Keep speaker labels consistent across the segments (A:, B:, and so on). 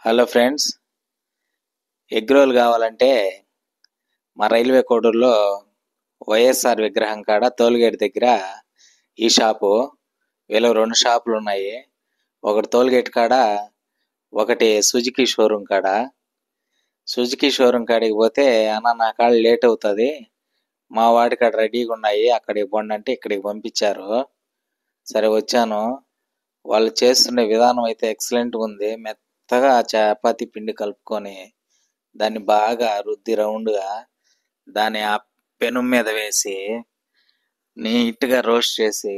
A: Hello friends, egg role కావాలంటే మా railway కోడూరులో YSR విగ్రహం కాడ టోల్గేట్ దగ్గర ఈ షాపు. వీళ్ళు 2 షాపులు ఉన్నాయి. ఒకటి టోల్గేట్ కాడ, ఒకటి సుజుకి షోరూమ్ కాడ. సుజుకి షోరూమ్ కాడికి పోతే అన్న నా కాడ లేట్ అవుతుంది, మా వాడి కాడ రెడీగా ఉన్నాయి, అక్కడికి పోండి అంటే ఇక్కడికి పంపించారు. సరే వచ్చాను. వాళ్ళు చేస్తుండే విధానం అయితే ఎక్సలెంట్గా ఉంది. మెత్తగా చపాతీ పిండి కలుపుకొని దాన్ని బాగా రుద్ది రౌండ్గా దాన్ని ఆ పెనం మీద వేసి నీట్గా రోస్ట్ చేసి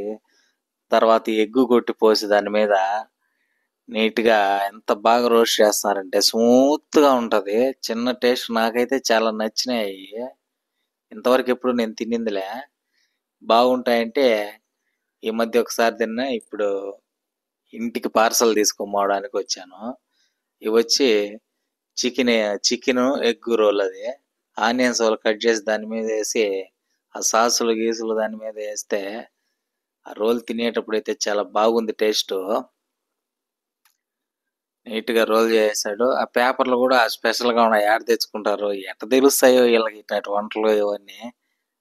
A: తర్వాత ఎగ్గు కొట్టి పోసి దాని మీద నీట్గా ఎంత బాగా రోస్ట్ చేస్తారంటే స్మూత్గా ఉంటుంది. చిన్న టేస్ట్ నాకైతే చాలా నచ్చినాయి. ఇంతవరకు ఎప్పుడు నేను తినిందిలే. బాగుంటాయంటే ఈ మధ్య ఒకసారి తిన్నా. ఇప్పుడు ఇంటికి పార్సల్ తీసుకోపోవడానికి వచ్చాను. ఇవి వచ్చి చికెన్ ఎగ్ రోల్. అది ఆనియన్స్ వాళ్ళు కట్ చేసి దాని మీద వేసి ఆ సాసులు గీసులు దాని మీద వేస్తే ఆ రోల్ తినేటప్పుడు అయితే చాలా బాగుంది టేస్ట్. నీట్గా రోల్ చేసాడు. ఆ పేపర్లు కూడా స్పెషల్గా ఉన్నాయి. యాడ్ తెచ్చుకుంటారు, ఎట్ట తెలుస్తాయో వీళ్ళకి ఇట్లాంటి వంటలు ఇవన్నీ.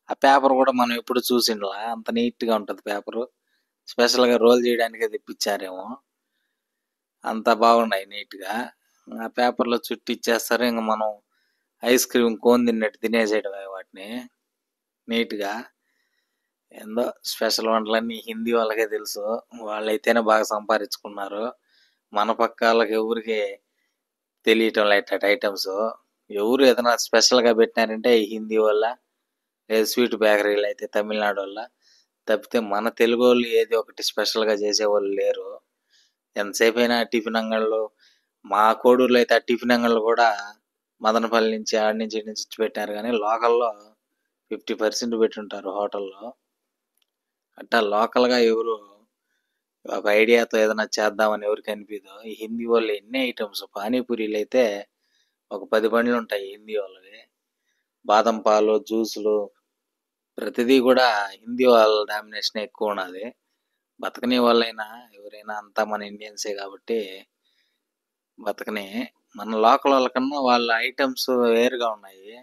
A: ఆ పేపర్ కూడా మనం ఎప్పుడు చూసిండ్లా, అంత నీట్గా ఉంటుంది పేపరు. స్పెషల్గా రోల్ చేయడానికే తెప్పించారేమో, అంత బాగున్నాయి నీట్గా. ఆ పేపర్లో చుట్టి ఇచ్చేస్తారు. ఇంకా మనం ఐస్ క్రీమ్ కోన్ తిన్నట్టు తినేసేయడమే వాటిని నీట్గా. ఏందో స్పెషల్ వంటలన్నీ హిందీ వాళ్ళకే తెలుసు, వాళ్ళైతేనే బాగా సంపాదించుకున్నారు. మన పక్క వాళ్ళకి ఎవరికి తెలియటం లేదు ఐటమ్స్. ఎవరు ఏదైనా స్పెషల్గా పెట్టినారంటే హిందీ వాళ్ళ, లేదా స్వీట్ బేకరీలు అయితే తమిళనాడు వాళ్ళ, తప్పితే మన తెలుగు వాళ్ళు ఏది ఒకటి స్పెషల్గా చేసేవాళ్ళు లేరు. ఎంతసేపు అయినా టిఫిన్ అంగళ్ళు, మా కోడూరులో అయితే ఆ టిఫిన్ అంగళ్ళు కూడా మదనపల్లి నుంచి ఆడి నుంచి ఇటు నుంచి పెట్టినారు, కానీ లోకల్లో 50% పెట్టుంటారు హోటల్లో. అట్టా లోకల్గా ఎవరు ఒక ఐడియాతో ఏదైనా చేద్దామని ఎవరికి అనిపించదు. ఈ హిందీ వాళ్ళు ఎన్ని ఐటమ్స్, పానీపూరీలు అయితే ఒక 10 బండ్లు ఉంటాయి హిందీ వాళ్ళవి. బాదం పాలు, జ్యూసులు, ప్రతిదీ కూడా హిందీ వాళ్ళ డామినేషన్ ఎక్కువ ఉన్నది. బతకని వాళ్ళైనా ఎవరైనా అంతా మన ఇండియన్సే కాబట్టి బతకని. మన లోకల్ వాళ్ళకన్నా వాళ్ళ ఐటమ్స్ వేరుగా ఉన్నాయి.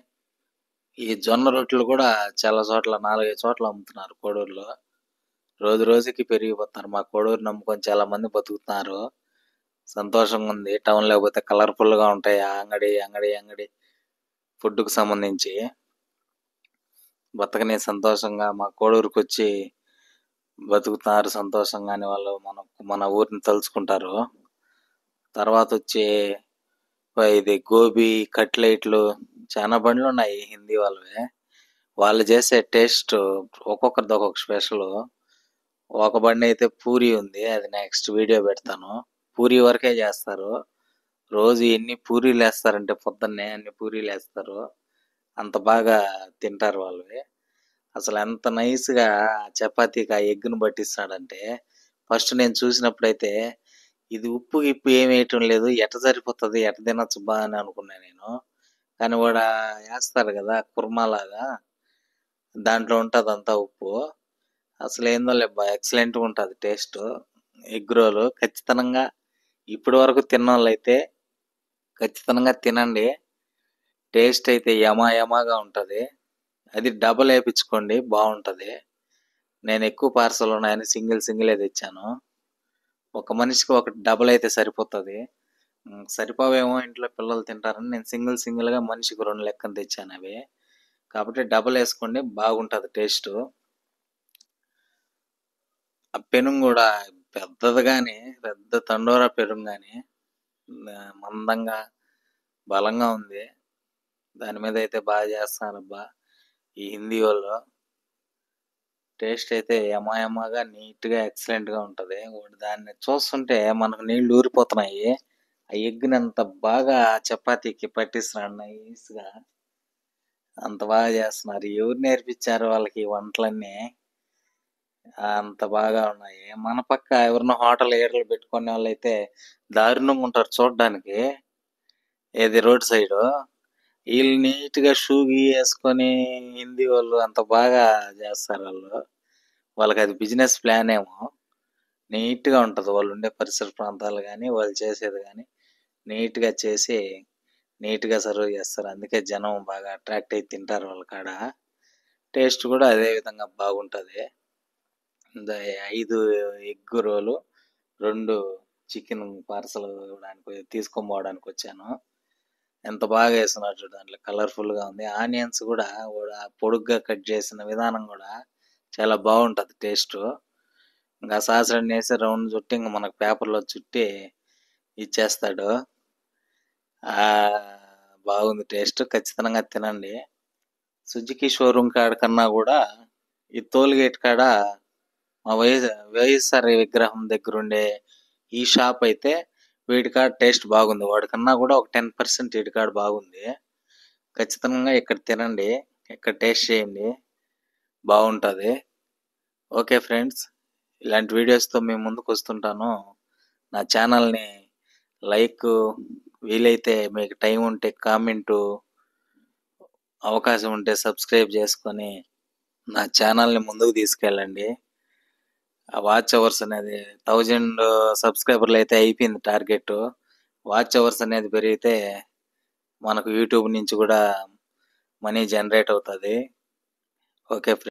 A: ఈ జొన్న రొట్టెలు కూడా చాలా చోట్ల 4-5 చోట్ల అమ్ముతున్నారు కోడూరులో. రోజు రోజుకి పెరిగిపోతున్నారు. మా కోడూరు నమ్ముకొని చాలా మంది బతుకుతున్నారు. సంతోషంగా ఉంది. టౌన్ లేకపోతే కలర్ఫుల్ గా ఉంటాయి ఆ అంగడి అంగడి అంగడి ఫుడ్కు సంబంధించి. బతకని సంతోషంగా మా కోడూరుకు వచ్చి బతుకుతున్నారు సంతోషంగానే. వాళ్ళు మన ఊరిని తలుచుకుంటారు. తర్వాత వచ్చి ఇది గోబీ కట్లెట్లు, చాలా బండ్లు ఉన్నాయి హిందీ వాళ్ళవి. వాళ్ళు చేసే టేస్ట్ ఒక్కొక్కరిది ఒక్కొక్క స్పెషల్. ఒక బండి అయితే పూరి ఉంది, అది నెక్స్ట్ వీడియో పెడతాను. పూరి వరకే చేస్తారు. రోజు ఎన్ని పూరీలు వేస్తారంటే పొద్దున్నే అన్ని పూరీలు వేస్తారు. అంత బాగా తింటారు వాళ్ళవి. అసలు ఎంత నైస్గా చపాతీకి ఆ ఎగ్గును పట్టిస్తాడంటే, ఫస్ట్ నేను చూసినప్పుడైతే ఇది ఉప్పు గిప్పు ఏమి వేయటం లేదు, ఎట్ట సరిపోతుంది, ఎట్ట తినొచ్చు బా అని అనుకున్నా నేను. కానీ వాడు వేస్తారు కదా కుర్మాలాగా, దాంట్లో ఉంటుంది అంతా ఉప్పు. అసలు ఏందో లేబ్బా, ఎక్సలెంట్గా ఉంటుంది టేస్ట్. ఎగ్ రోల్ ఖచ్చితంగా ఇప్పటి వరకు తిన్నోళ్ళు అయితే ఖచ్చితంగా తినండి. టేస్ట్ అయితే యమాగా ఉంటుంది. అది డబల్ వేయించుకోండి, బాగుంటుంది. నేను ఎక్కువ పార్సల్ ఉన్నాయని సింగిలే తెచ్చాను. ఒక మనిషికి ఒకటి డబల్ అయితే సరిపోతుంది. సరిపోవేమో ఇంట్లో పిల్లలు తింటారని నేను సింగిల్గా మనిషికి 2 లెక్కన తెచ్చాను అవి. కాబట్టి డబల్ వేసుకోండి, బాగుంటుంది టేస్ట్. ఆ పెనుం కూడా పెద్దది కానీ, పెద్ద తండోరా పెరుగు కానీ మందంగా బలంగా ఉంది. దాని మీద అయితే బాగా చేస్తారబ్బా ఈ హిందీ వాళ్ళు. టేస్ట్ అయితే యమాగా నీట్గా ఎక్సలెంట్గా ఉంటుంది. దాన్ని చూస్తుంటే మనకు నీళ్లు ఊరిపోతున్నాయి. ఆ ఎగ్గుని అంత బాగా చపాతీకి పట్టిస్తున్నాడు నైస్గా, అంత బాగా చేస్తున్నారు. ఎవరు నేర్పించారు వాళ్ళకి ఈ వంటలన్నీ? అంత బాగా ఉన్నాయి. మన పక్క ఎవరినో హోటల్ ఏర్లు పెట్టుకునే వాళ్ళు అయితే దారుణంగా ఉంటారు చూడడానికి, ఏది రోడ్ సైడ్. వీళ్ళు నీట్గా షూ వేసుకొని హిందీ వాళ్ళు అంత బాగా చేస్తారు. వాళ్ళకి అది బిజినెస్ ప్లాన్ ఏమో. నీట్గా ఉంటుంది వాళ్ళు ఉండే పరిసర ప్రాంతాలు కానీ, వాళ్ళు చేసేది కానీ నీట్‌గా చేసి, నీట్‌గా సర్వ్ చేస్తారు. అందుకే జనం బాగా అట్రాక్ట్ అయ్యి తింటారు వాళ్ళ కాడ. టేస్ట్ కూడా అదే విధంగా బాగుంటది. 5 ఎగ్ రోలు, 2 చికెన్ పార్సెల్ ఇవ్వడానికి తీసుకొని పోవడానికొచ్చాను. ఎంత బాగా ఏస్తున్నారు చూడు దాంట్లో, కలర్‌ఫుల్‌గా ఉంది. ఆనియన్స్ కూడా పొడుగ్గా కట్ చేసిన విధానం కూడా చాలా బాగుంటది టేస్టు. ఇంకా సాసులన్నేసి రౌండ్ చుట్టి ఇంక మనకు పేపర్‌లో చుట్టి ఇచ్చేస్తాడు. బాగుంది టేస్ట్. ఖచ్చితంగా తినండి. సుజుకి షోరూమ్ కాడ కన్నా కూడా ఈ టోల్ గేట్ కాడ మా వైఎస్ఆర్ విగ్రహం దగ్గరుండే ఈ షాప్ అయితే వీడి కాడ టేస్ట్ బాగుంది. వాడికన్నా కూడా ఒక 10% వీడి కాడ బాగుంది. ఖచ్చితంగా ఇక్కడ తినండి, ఇక్కడ టేస్ట్ చేయండి, బాగుంటుంది. ఓకే ఫ్రెండ్స్, ఇలాంటి వీడియోస్తో మేము ముందుకు వస్తుంటాను. నా ఛానల్ని లైక్, వీలైతే మీకు టైం ఉంటే కామెంటు, అవకాశం ఉంటే సబ్స్క్రైబ్ చేసుకొని నా ఛానల్ని ముందుకు తీసుకెళ్ళండి. ఆ వాచ్ అవర్స్ అనేది 1000 సబ్స్క్రైబర్లు అయితే అయిపోయింది టార్గెట్. వాచ్ అవర్స్ అనేది పెరిగితే మనకు యూట్యూబ్ నుంచి కూడా మనీ జనరేట్ అవుతుంది. Okay friends.